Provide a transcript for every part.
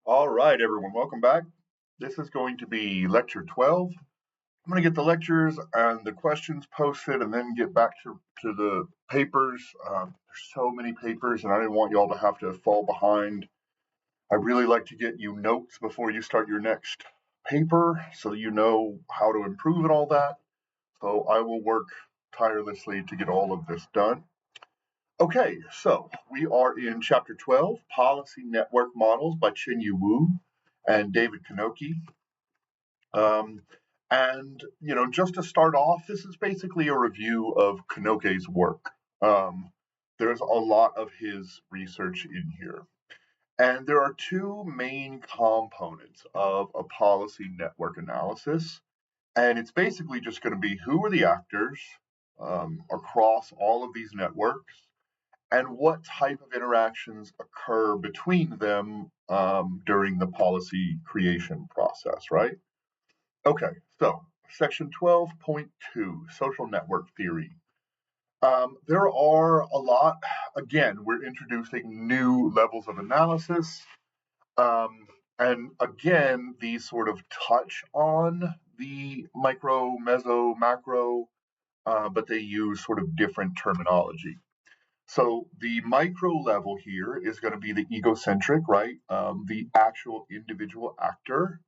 All right, everyone, welcome back. This is going to be lecture 12. I'm going to get the lectures and the questions posted and then get back to the papers. There's so many papers, and I didn't want y'all to have to fall behind. I really like to get you notes before you start your next paper so that you know how to improve and all that. So I will work tirelessly to get all of this done. Okay, so we are in chapter 12, Policy Network Models by Chin-Yu Wu and David Kanoki. Um, just to start off, this is basically a review of Kanoke's work. Um, there's a lot of his research in here. And there are two main components of a policy network analysis. And it's basically just going to be who are the actors across all of these networks and what type of interactions occur between them during the policy creation process, right? Okay, so section 12.2, social network theory. There are a lot, again, we're introducing new levels of analysis. And again, these sort of touch on the micro, meso, macro, but they use sort of different terminology. So the micro level here is going to be the egocentric, right? The actual individual actor.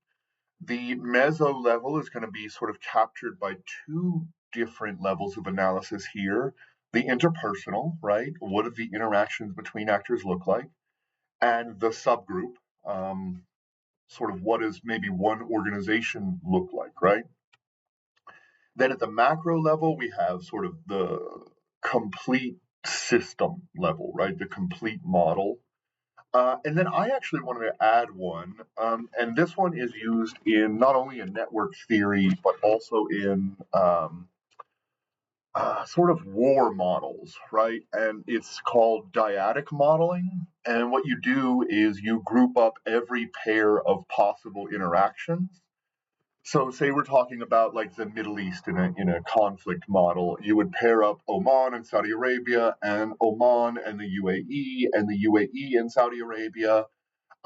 The meso level is going to be sort of captured by two different levels of analysis here. The interpersonal, right? What do the interactions between actors look like? And the subgroup, sort of what does maybe one organization look like, right? Then at the macro level, we have sort of the complete system level, right? The complete model. And then I actually wanted to add one, and this one is used in not only in network theory, but also in sort of war models, right? And it's called dyadic modeling. And what you do is you group up every pair of possible interactions. So, say we're talking about like the Middle East in a conflict model, you would pair up Oman and Saudi Arabia, and Oman and the UAE, and the UAE and Saudi Arabia,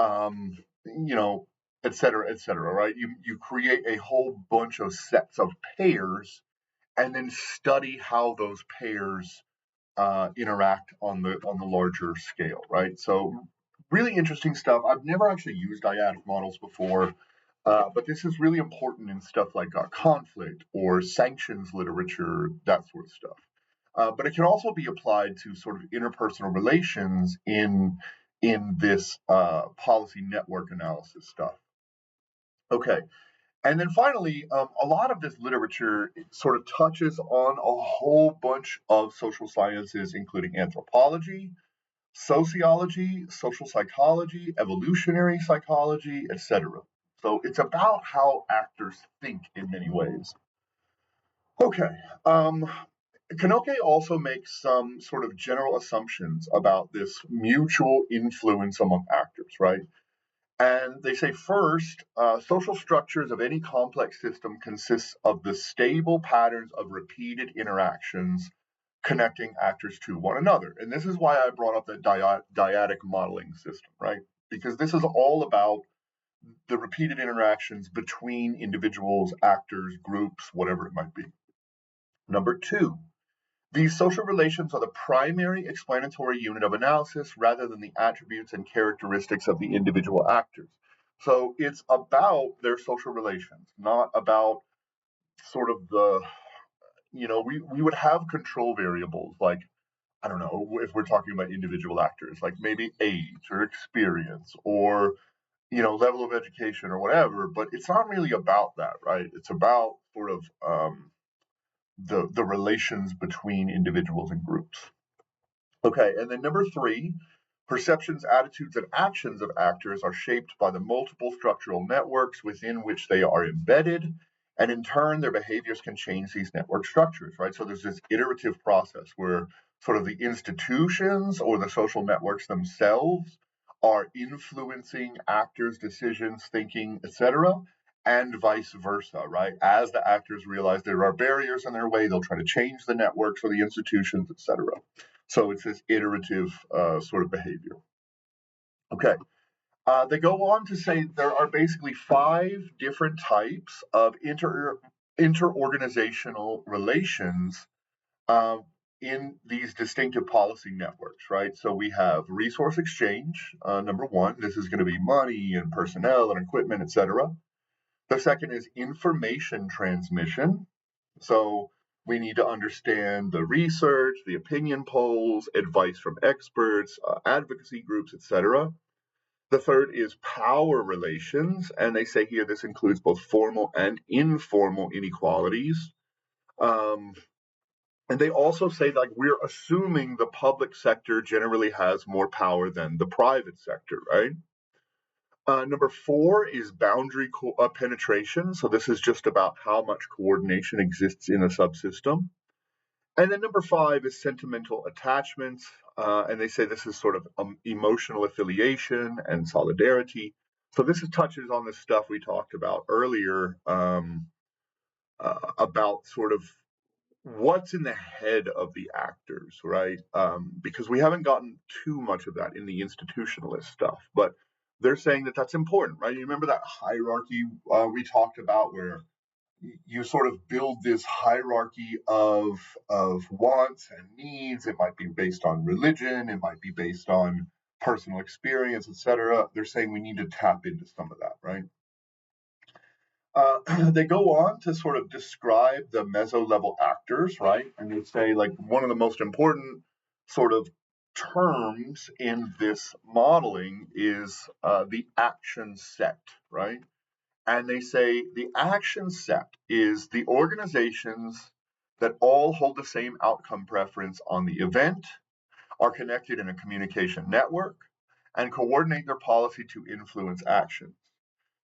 um, you know, et cetera, right? You create a whole bunch of sets of pairs, and then study how those pairs interact on the larger scale, right? So, really interesting stuff. I've never actually used dyadic models before. But this is really important in stuff like conflict or sanctions literature, that sort of stuff. But it can also be applied to sort of interpersonal relations in this policy network analysis stuff. Okay, and then finally, a lot of this literature sort of touches on a whole bunch of social sciences, including anthropology, sociology, social psychology, evolutionary psychology, etc. So it's about how actors think in many ways. Okay. Kanoke also makes some sort of general assumptions about this mutual influence among actors, right? And they say first, social structures of any complex system consists of the stable patterns of repeated interactions connecting actors to one another. And this is why I brought up the dyadic modeling system, right? Because this is all about the repeated interactions between individuals, actors, groups, whatever it might be. Number two, these social relations are the primary explanatory unit of analysis rather than the attributes and characteristics of the individual actors. So it's about their social relations, not about sort of we would have control variables like, I don't know, if we're talking about individual actors, like maybe age or experience or, level of education or whatever, but it's not really about that, right? It's about sort of the relations between individuals and groups. Okay, and then number three, perceptions, attitudes, and actions of actors are shaped by the multiple structural networks within which they are embedded, and in turn, their behaviors can change these network structures, right? So there's this iterative process where sort of the institutions or the social networks themselves are influencing actors' decisions, thinking, etc., and vice versa, right? As the actors realize there are barriers in their way, they'll try to change the networks or the institutions, etc. So it's this iterative sort of behavior. Okay. They go on to say there are basically 5 different types of interorganizational relations um, in these distinctive policy networks, right? So we have resource exchange, number one. This is going to be money and personnel and equipment, etc. The second is information transmission. So we need to understand the research, the opinion polls, advice from experts, advocacy groups, etc. The third is power relations, and they say here this includes both formal and informal inequalities. Um, and they also say like we're assuming the public sector generally has more power than the private sector, right? Number four is boundary penetration. So this is just about how much coordination exists in a subsystem. And then number five is sentimental attachments. And they say this is sort of emotional affiliation and solidarity. So this touches on the stuff we talked about earlier about sort of what's in the head of the actors, right? Because we haven't gotten too much of that in the institutionalist stuff, but they're saying that that's important, right? You remember that hierarchy we talked about where you sort of build this hierarchy of wants and needs. It might be based on religion, it might be based on personal experience, etc. They're saying we need to tap into some of that, right? They go on to sort of describe the meso-level actors, right? And they say like one of the most important sort of terms in this modeling is the action set, right? And they say the action set is the organizations that all hold the same outcome preference on the event, are connected in a communication network, and coordinate their policy to influence action.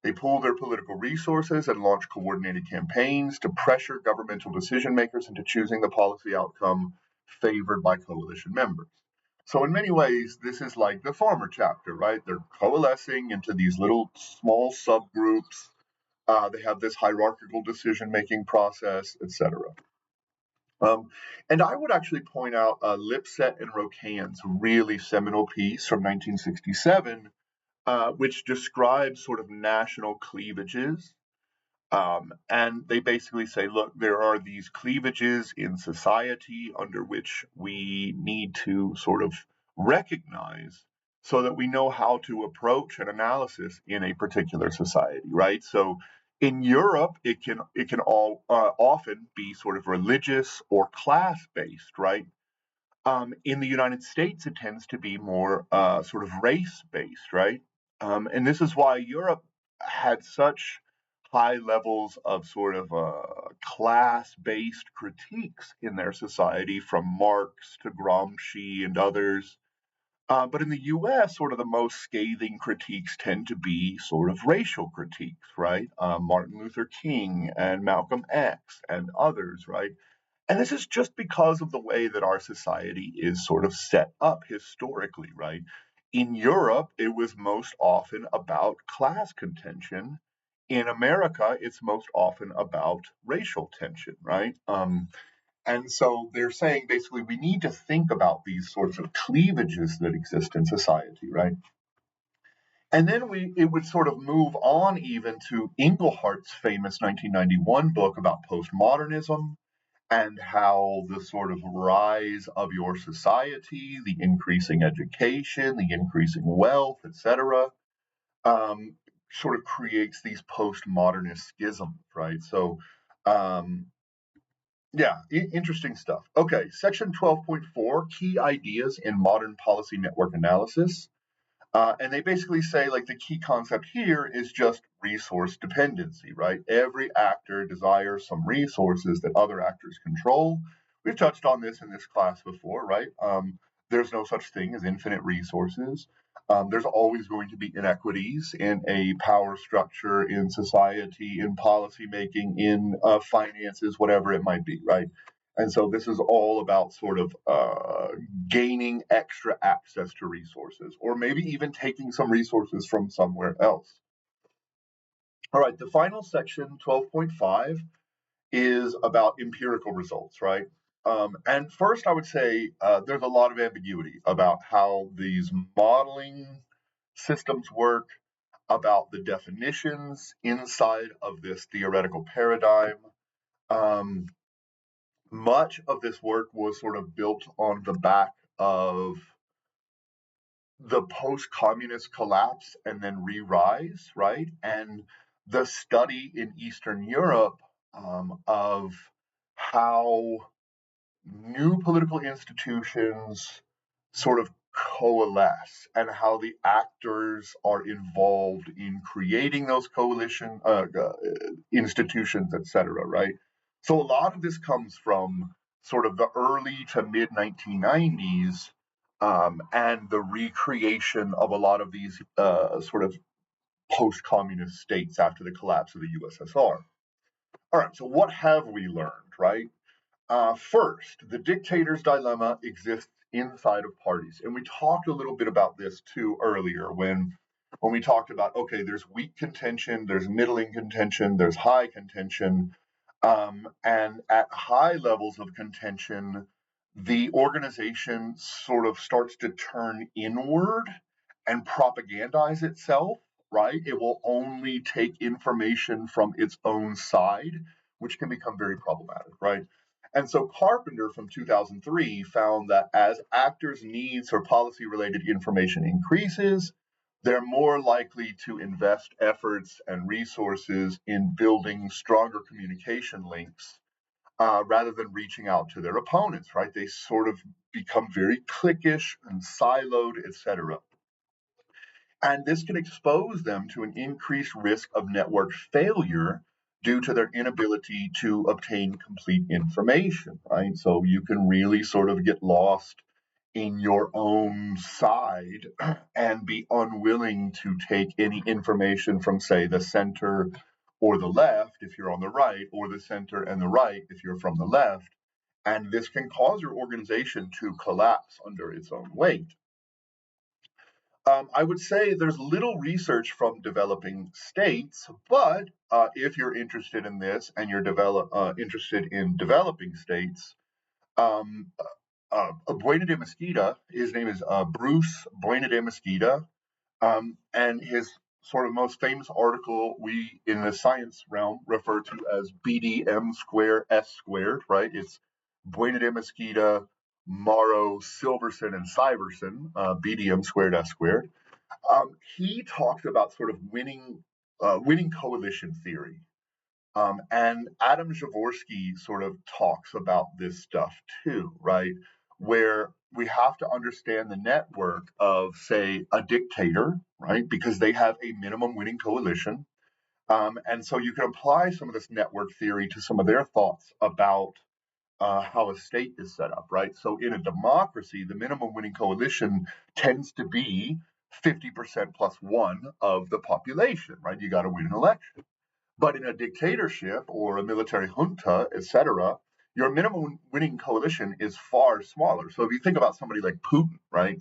They pool their political resources and launch coordinated campaigns to pressure governmental decision makers into choosing the policy outcome favored by coalition members. So, in many ways, this is like the former chapter, right? They're coalescing into these little small subgroups. They have this hierarchical decision making process, etc. Um, and I would actually point out Lipset and Rocan's really seminal piece from 1967 which describes sort of national cleavages. And they basically say, look, there are these cleavages in society under which we need to sort of recognize so that we know how to approach an analysis in a particular society, right? So in Europe, it can all often be sort of religious or class based, right? In the United States, it tends to be more sort of race based, right? And this is why Europe had such high levels of sort of class based critiques in their society, from Marx to Gramsci and others. But in the US, sort of the most scathing critiques tend to be sort of racial critiques, right? Martin Luther King and Malcolm X and others, right? And this is just because of the way that our society is sort of set up historically, right? In Europe, it was most often about class contention. In America, it's most often about racial tension, right? And so they're saying basically we need to think about these sorts of cleavages that exist in society, right? And then it would sort of move on even to Inglehart's famous 1991 book about postmodernism, and how the sort of rise of your society, the increasing education, the increasing wealth, etc., um, sort of creates these postmodernist schisms, right? So, um, yeah, interesting stuff. Okay, section 12.4, key ideas in modern policy network analysis. And they basically say, like, the key concept here is just resource dependency, right? Every actor desires some resources that other actors control. We've touched on this in this class before, right? There's no such thing as infinite resources. There's always going to be inequities in a power structure, in society, in policymaking, in finances, whatever it might be, right? And so this is all about sort of gaining extra access to resources, or maybe even taking some resources from somewhere else. All right, the final section, 12.5, is about empirical results, right? And first, I would say there's a lot of ambiguity about how these modeling systems work, about the definitions inside of this theoretical paradigm. Um, Much of this work was sort of built on the back of the post-communist collapse and then re-rise, right? And the study in Eastern Europe of how new political institutions sort of coalesce and how the actors are involved in creating those coalition institutions, etc. Right. So a lot of this comes from sort of the early to mid 1990s and the recreation of a lot of these sort of post-communist states after the collapse of the USSR. All right. So what have we learned? Right. First, the dictator's dilemma exists inside of parties, and we talked a little bit about this too earlier when we talked about okay, there's weak contention, there's middling contention, there's high contention, and at high levels of contention, the organization sort of starts to turn inward and propagandize itself. Right, it will only take information from its own side, which can become very problematic. Right. And so Carpenter from 2003 found that as actors' needs for policy related information increases, they're more likely to invest efforts and resources in building stronger communication links rather than reaching out to their opponents, right? They sort of become very cliquish and siloed, etc. And this can expose them to an increased risk of network failure due to their inability to obtain complete information, right? So you can really sort of get lost in your own side and be unwilling to take any information from, say, the center or the left if you're on the right, or the center and the right if you're from the left. And this can cause your organization to collapse under its own weight. I would say there's little research from developing states, but if you're interested in this and you're interested in developing states, um, Buena de Mesquita, his name is Bruce Buena de Mesquita, and his sort of most famous article we in the science realm refer to as BDM square S squared, right? It's Buena de Mesquita, Morrow, Silverson, and Syverson, BDM squared S squared. He talked about sort of winning coalition theory. And Adam Jaworski sort of talks about this stuff too, right? Where we have to understand the network of, say, a dictator, right? Because they have a minimum winning coalition. And so you can apply some of this network theory to some of their thoughts about how a state is set up, right? So in a democracy, the minimum winning coalition tends to be 50% plus one of the population, right? You got to win an election. But in a dictatorship or a military junta, etc., your minimum winning coalition is far smaller. So if you think about somebody like Putin, right?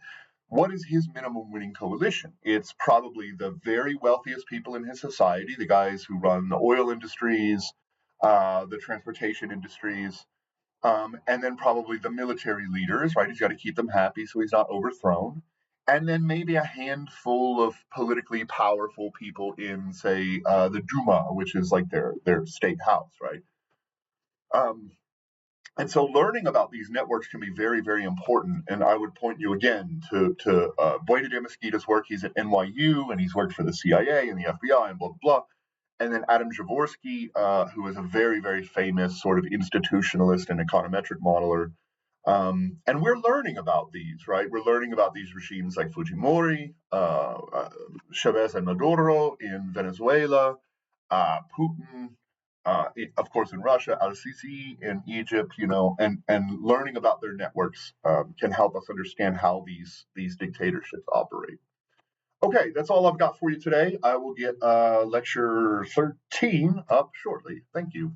What is his minimum winning coalition? It's probably the very wealthiest people in his society, the guys who run the oil industries, the transportation industries, and then probably the military leaders, right? He's got to keep them happy so he's not overthrown. And then maybe a handful of politically powerful people in, say, the Duma, which is like their state house, right? Um, and so learning about these networks can be very, very important. And I would point you again to Boyd de Mesquita's work. He's at NYU and he's worked for the CIA and the FBI and blah, blah, blah. And then Adam Jaworski, who is a very, very famous sort of institutionalist and econometric modeler. And we're learning about these, right? We're learning about these regimes like Fujimori, Chavez and Maduro in Venezuela, Putin, of course, in Russia, Al-Sisi in Egypt, and learning about their networks can help us understand how these dictatorships operate. Okay, that's all I've got for you today. I will get lecture 13 up shortly. Thank you.